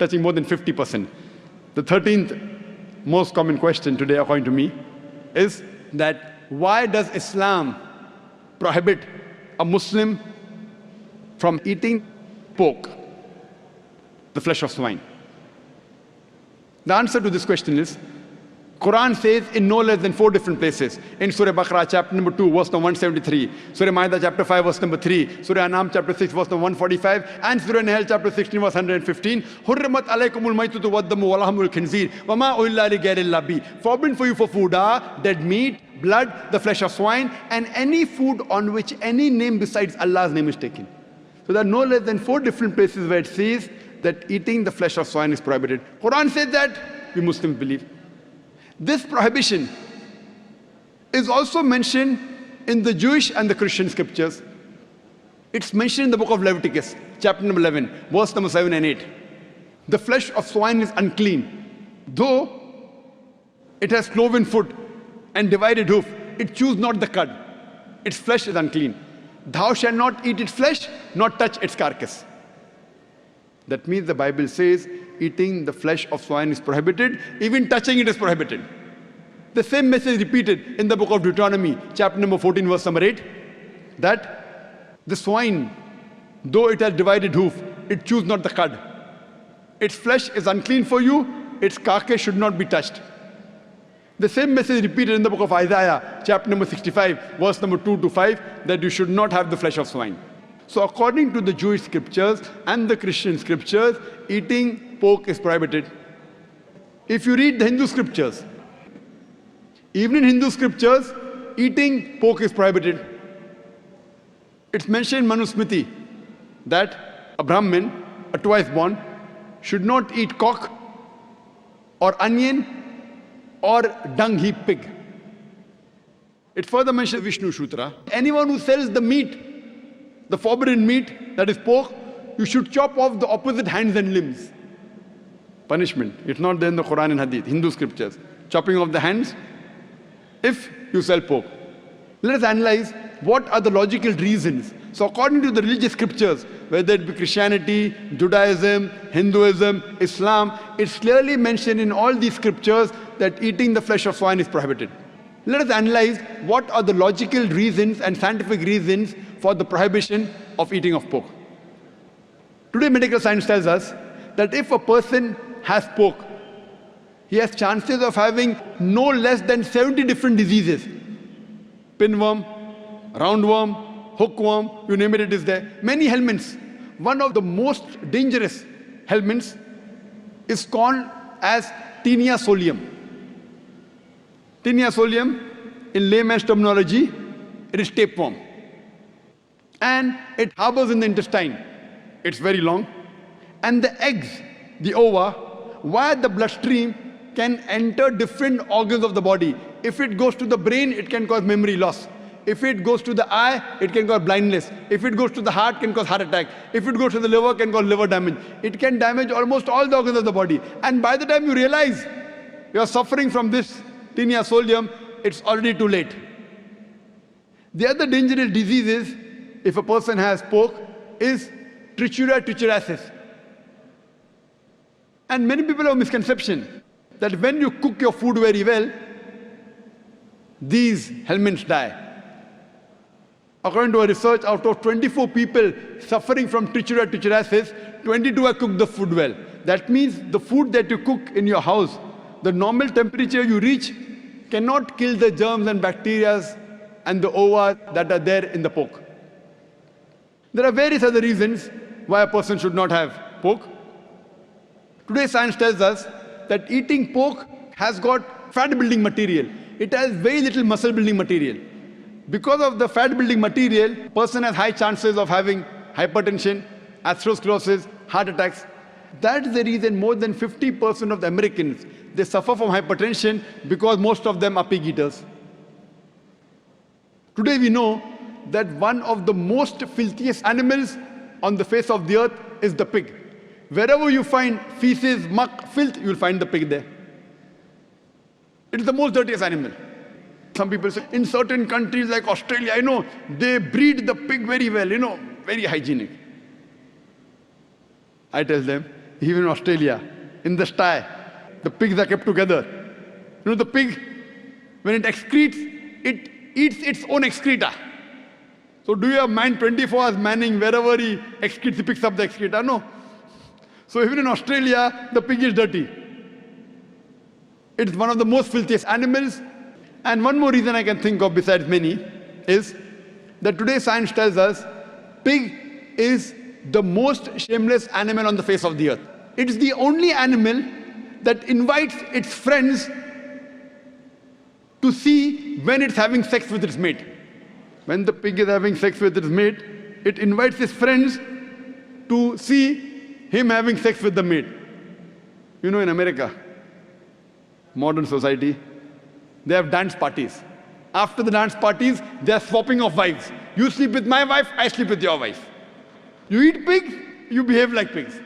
touching more than 50%. The 13th most common question today, according to me, is that why does Islam prohibit a Muslim from eating pork, the flesh of swine? The answer to this question is, Quran says in no less than 4 different places. In Surah Baqarah, chapter number 2, verse number 173. Surah Ma'idah, chapter 5, verse number 3. Surah An'am, chapter 6, verse number 145. And Surah Nahl, chapter 16, verse 115. Hurrimat alaykumul maytatu waddamu wa lahmul khinzir wa ma uhilla li ghayrillah bi. Forbidden for you for food are dead meat, blood, the flesh of swine, and any food on which any name besides Allah's name is taken. So there are no less than 4 different places where it says that eating the flesh of swine is prohibited. Quran says that, we Muslims believe. This prohibition is also mentioned in the Jewish and the Christian scriptures. It's mentioned in the book of Leviticus, chapter number 11, verse number 7 and 8. The flesh of swine is unclean. Though it has cloven foot and divided hoof, it chews not the cud. Its flesh is unclean. Thou shalt not eat its flesh, nor touch its carcass. That means the Bible says eating the flesh of swine is prohibited, even touching it is prohibited. The same message repeated in the book of Deuteronomy, chapter number 14, verse number 8, that the swine, though it has divided hoof, it chews not the cud. Its flesh is unclean for you, its carcass should not be touched. The same message repeated in the book of Isaiah, chapter number 65, verse number 2 to 5, that you should not have the flesh of swine. So according to the Jewish scriptures and the Christian scriptures, eating pork is prohibited. If you read the Hindu scriptures, even in Hindu scriptures, eating pork is prohibited. It's mentioned in Manusmriti that a Brahmin, a twice born, should not eat cock or onion or dung heap pig. It further mentions Vishnu Sutra. Anyone who sells the meat, the forbidden meat, that is pork, you should chop off the opposite hands and limbs. Punishment. It's not there in the Quran and Hadith, Hindu scriptures. Chopping off the hands if you sell pork. Let us analyze what are the logical reasons. So according to the religious scriptures, whether it be Christianity, Judaism, Hinduism, Islam, it's clearly mentioned in all these scriptures that eating the flesh of swine is prohibited. Let us analyze what are the logical reasons and scientific reasons for the prohibition of eating of pork. Today medical science tells us that if a person has pork, he has chances of having no less than 70 different diseases. Pinworm, roundworm, hookworm, you name it, it is there. Many helminths. One of the most dangerous helminths is called as Taenia solium. Taenia solium, in layman's terminology, it is tapeworm. And it harbors in the intestine. It's very long. And the eggs, the ova, via the bloodstream, can enter different organs of the body. If it goes to the brain, it can cause memory loss. If it goes to the eye, it can cause blindness. If it goes to the heart, it can cause heart attack. If it goes to the liver, it can cause liver damage. It can damage almost all the organs of the body. And by the time you realize you are suffering from this Taenia solium, it's already too late. The other dangerous diseases, if a person has pork, is trichuria trichuriasis. And many people have a misconception that when you cook your food very well, these helminths die. According to a research, out of 24 people suffering from trichuria trichuriasis, 22 have cooked the food well. That means the food that you cook in your house, the normal temperature you reach cannot kill the germs and bacteria and the ova that are there in the pork. There are various other reasons why a person should not have pork. Today science tells us that eating pork has got fat building material. It has very little muscle building material. Because of the fat building material, person has high chances of having hypertension, atherosclerosis, heart attacks. That's the reason more than 50% of the Americans, they suffer from hypertension because most of them are pig eaters. Today we know that one of the most filthiest animals on the face of the earth is the pig. Wherever you find feces, muck, filth, you will find the pig there. It is the most dirtiest animal. Some people say, in certain countries like Australia, they breed the pig very well, very hygienic. I tell them, even in Australia, in the sty, the pigs are kept together. You know, the pig, when it excretes, it eats its own excreta. So do you have man 24 hours manning wherever he excretes, he picks up the excreta? No. So even in Australia, the pig is dirty. It's one of the most filthiest animals. And one more reason I can think of besides many is that today science tells us pig is the most shameless animal on the face of the earth. It's the only animal that invites its friends to see when it's having sex with its mate. When the pig is having sex with its mate, it invites its friends to see him having sex with the mate. You know, in America, modern society, they have dance parties. After the dance parties, they are swapping of wives. You sleep with my wife, I sleep with your wife. You eat pigs, you behave like pigs.